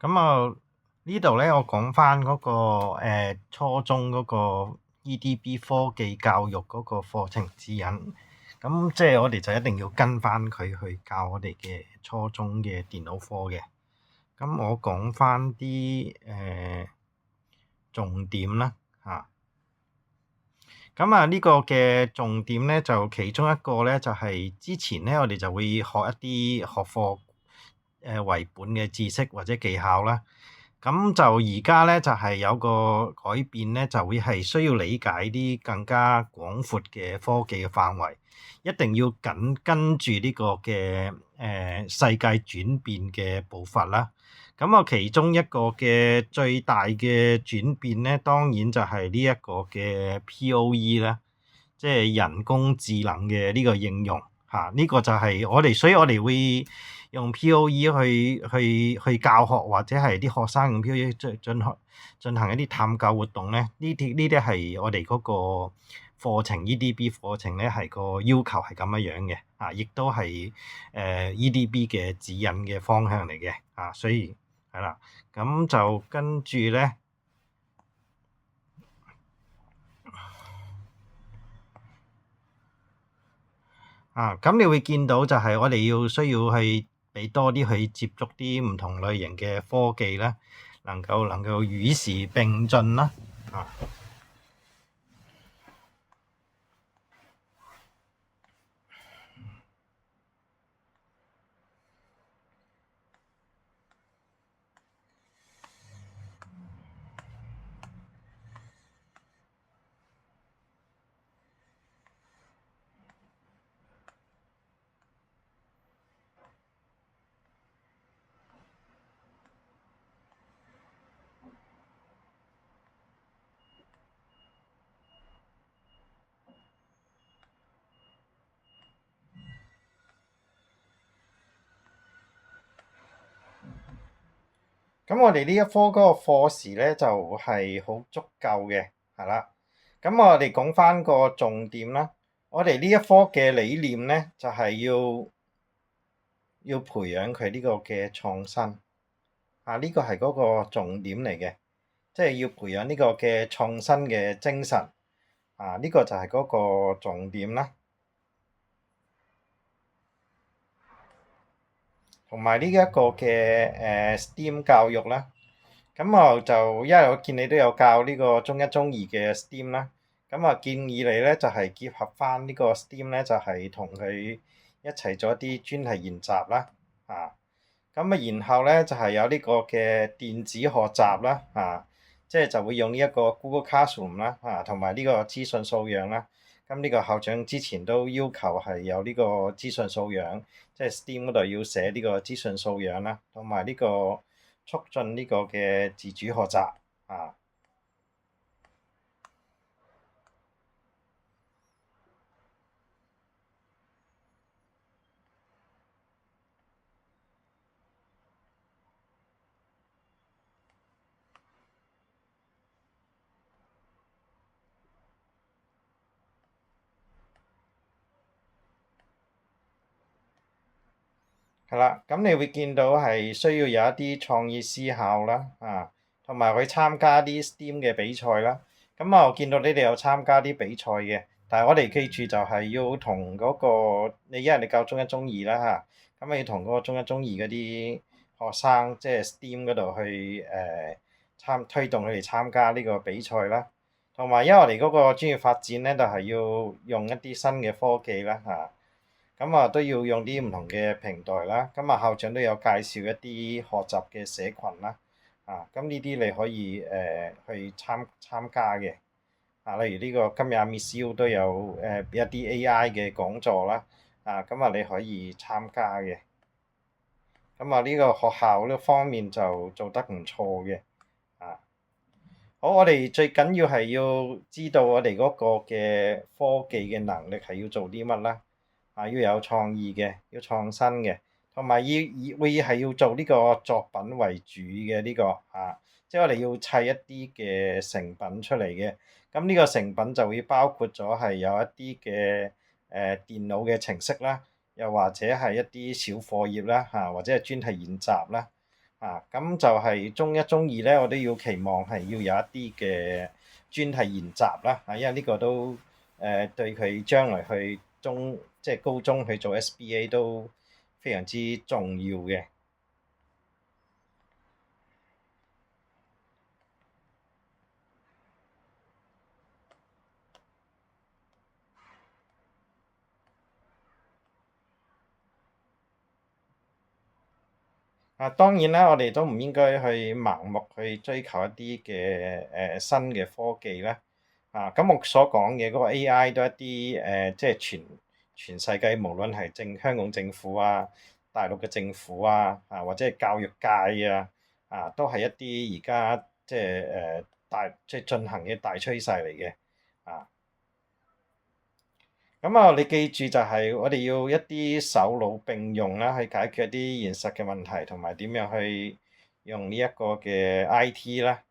咁呢度咧，我講翻嗰個初中嗰個 EDB 科技教育嗰個課程指引。咁即係我哋就一定要跟翻佢去教我哋嘅初中嘅電腦科嘅。咁我講翻啲重點啦嚇。咁呢個嘅重點咧，就其中一個咧，就係之前咧，我哋就會學一啲學課為本嘅知識或者技巧啦。咁就而家咧，就係有個改變咧，就會係需要理解啲更加廣闊嘅科技嘅範圍，一定要緊跟住呢個嘅世界轉變嘅步伐啦。咁其中一個嘅最大嘅轉變咧，當然就係呢一個嘅 POE 啦，即係人工智能嘅呢個應用嚇。呢個就係我哋，所以我哋會用 POE 去教學，或者係啲學生用 POE 進行一啲探究活動咧。呢啲係我哋嗰個課程 EDB 課程咧，係個要求係咁樣嘅啊，亦都係EDB 嘅指引嘅方向嚟嘅啊，所以係啦，咁就跟住咧咁你會見到就係我哋需要去俾多啲去接觸啲唔同類型嘅科技啦，能夠與時並進啦啊。咁我哋呢一科嗰個課時咧就係好足夠嘅，係啦。咁我哋講翻個重點啦。我哋呢一科嘅理念咧就係要培養佢呢個嘅創新呢個係嗰個重點嚟嘅，即係要培養呢個嘅創新嘅精神呢個就係嗰個重點啦。同埋呢一個嘅STEAM 教育啦。咁我就因為我見你都有教呢個中一中二嘅 STEAM 啦，咁建議你咧就係結合翻呢個 STEAM 咧，就係同佢一齊做一啲專題研習啦，咁然後咧就係有呢個嘅電子學習啦，即係就會用呢一個 Google Classroom 啦，同埋呢個資訊素養啦。咁呢個校長之前都要求係有呢個資訊素養，即係 STEAM 嗰度要寫呢個資訊素養啦，同埋呢個促進呢個嘅自主學習啊。係啦，咁你會見到係需要有一啲創意思考啦，同埋去參加啲 STEAM 嘅比賽啦。咁我見到你哋有參加啲比賽嘅，但係我哋記住就係要同嗰個你因為你教中一中二啦咁要同嗰個中一中二嗰啲學生即係 STEAM 嗰度去推動佢哋參加呢個比賽啦。同埋因為我哋嗰個專業發展咧，就係要用一啲新嘅科技啦咁都要用啲唔同嘅平台啦。咁校長都有介紹一啲學習嘅社群啦。咁呢啲你可以去參加嘅。例如呢個今日Miss U 都有一啲 AI 嘅講座啦。咁你可以參加嘅。咁呢個學校呢方面就做得唔錯嘅。好，我哋最緊要係要知道我哋嗰個嘅科技嘅能力係要做啲乜啦。要有創意嘅，要創新嘅，同埋會係要做呢個作品為主嘅呢個即係我哋要砌一啲嘅成品出嚟嘅。咁呢個成品就會包括咗係有一啲嘅電腦嘅程式啦，又或者係一啲小課業啦或者係專題研習啦。咁就係中一、中二咧，我都要期望係要有一啲嘅專題研習啦，因為呢個都對佢將來去即係高中去做 SBA 都非常之重要嘅。當然啦，我哋都唔應該去盲目去追求一啲嘅新嘅科技啦。咁我所講嘅嗰個 AI 都係一啲即係全世界無論係香港政府啊、大陸嘅政府或者係教育界都係一啲而家即係即係進行嘅大趨勢嚟嘅。啊，咁你記住就係我哋要一啲手腦並用啦，去解決一啲現實嘅問題，同埋點樣去用呢一個嘅 IT 啦。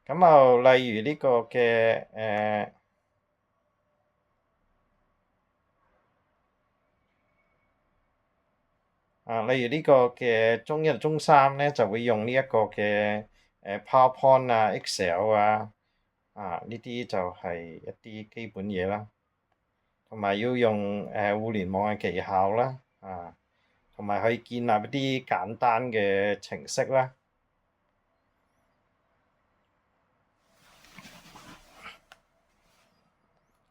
咁例如呢個嘅例如呢個嘅中一、中三咧，就會用呢一個嘅PowerPoint Excel 呢啲就係一啲基本嘢啦，同埋要用互聯網嘅技巧啦，同埋去建立一啲簡單嘅程式啦。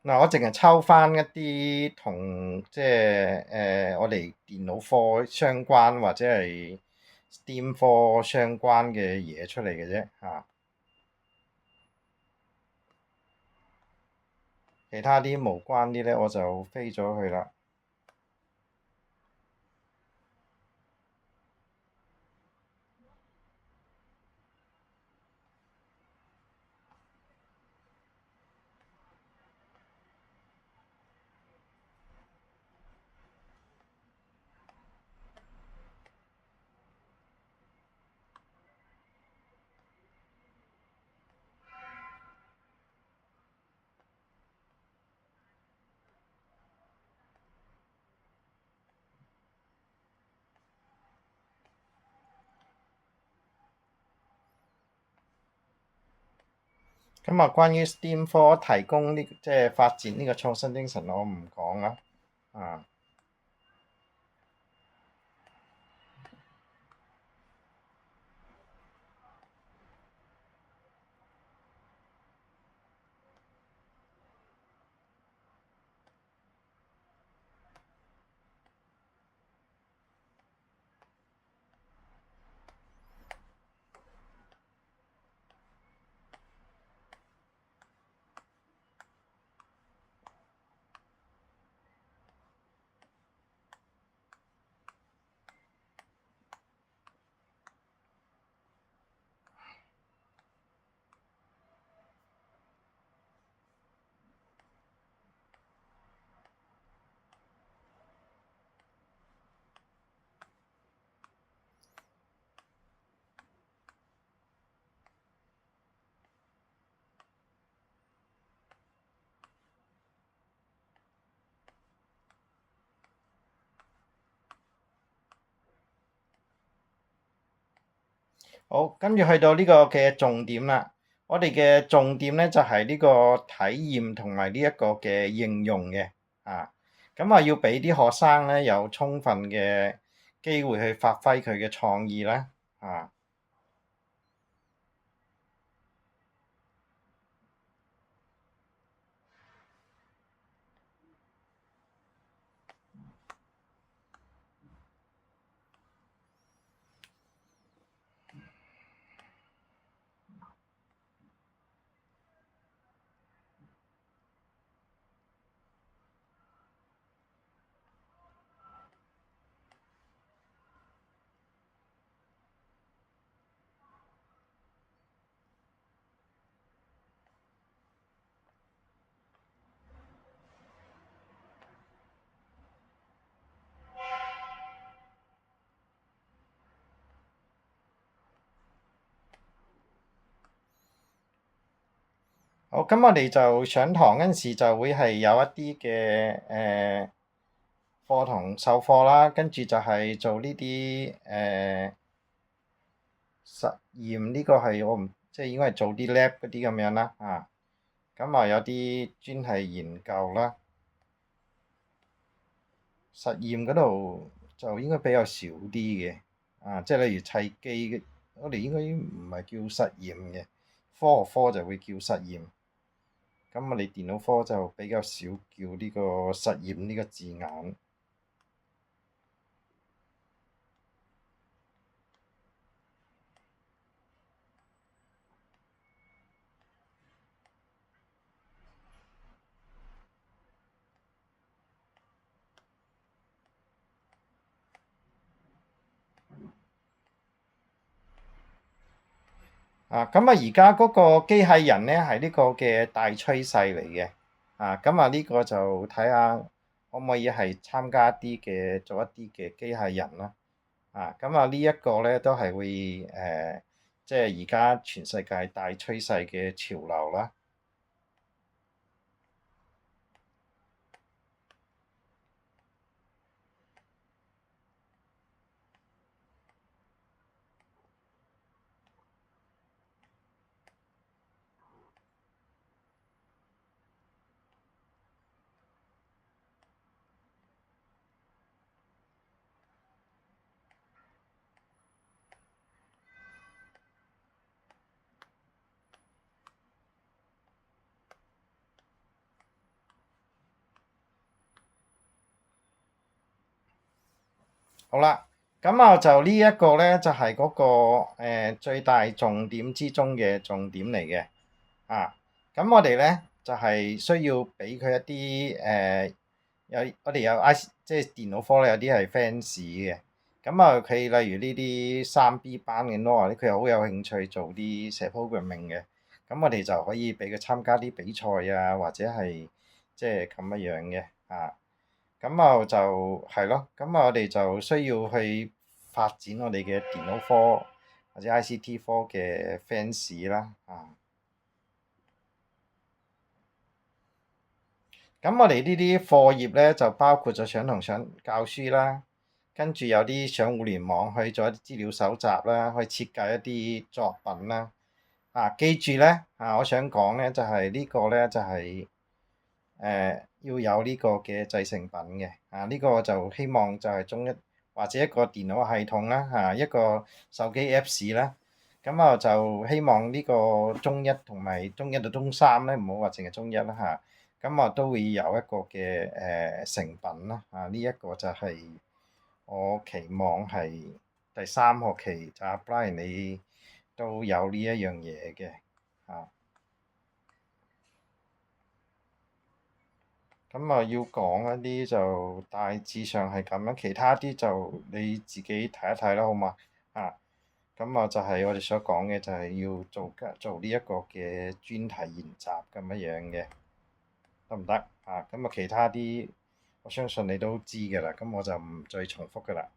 嗱，我淨係抽翻一啲同即係我哋電腦科相關或者係 STEM 科相關嘅嘢出嚟嘅啫嚇，其他啲無關啲咧我就飛咗去啦。咁關於 STEM 科提供即係發展呢個創新精神，我唔講啦。啊。好，跟住去到呢個嘅重點啦。我哋嘅重點咧就係呢個體驗同埋呢一個嘅應用嘅啊。咁要俾啲學生咧有充分嘅機會去發揮佢嘅創意啦。啊。好，咁我哋就上堂嗰陣時就會係有一啲嘅課堂授課啦，跟住就係做呢啲實驗，呢個係我唔即係應該係做啲 lab 嗰啲咁樣啦，咁啊有啲專係研究啦，實驗嗰度就應該比較少啲嘅，即係例如砌機，我哋應該唔係叫實驗嘅，科學科就會叫實驗。咁我哋電腦科就比較少叫呢個實驗呢個字眼。咁啊而家嗰個機械人呢係呢個嘅大趨勢嚟嘅。咁啊呢個就睇下可唔可以係參加啲嘅做一啲嘅機械人啦。咁啊呢一個呢都係會即係而家全世界大趨勢嘅潮流啦。好啦，咁啊就呢一個呢，就係嗰個最大重點之中嘅重點嚟嘅。咁我哋呢，就係需要俾佢一啲我哋有 即係電腦科咧，有啲係 fans 嘅。咁啊，佢例如呢啲3B 班嘅 Noah 咧，佢又好有興趣做啲寫 programming 嘅。咁我哋就可以俾佢參加啲比賽啊，或者係即係咁樣嘅。咁啊就係咯，咁啊我哋就需要去發展我哋嘅電腦科或者 ICT 科嘅 fans 啦。咁我哋呢啲課業呢，就包括咗上堂上教書啦，跟住有啲上互聯網去做一啲資料搜集啦，去設計一啲作品啦。記住呢，我想講呢，就係呢個呢，就係要有呢個嘅製成品嘅。呢個就希望就係中一或者一個電腦系統啦，一個手機 Apps 啦。咁啊就希望呢個中一同埋中一到中三呢，唔好話淨係中一啦咁啊都會有一個嘅成品啦。呢一個就係我期望係第三學期就 apply 你都有呢一樣嘢嘅。咁啊要講一啲就大致上係咁樣，其他啲就你自己睇一睇啦，好嘛？咁啊就係我哋所講嘅，就係要做呢一個嘅專題研習咁樣樣嘅，得唔得？咁啊其他啲我相信你都知㗎啦，咁我就唔再重複㗎啦。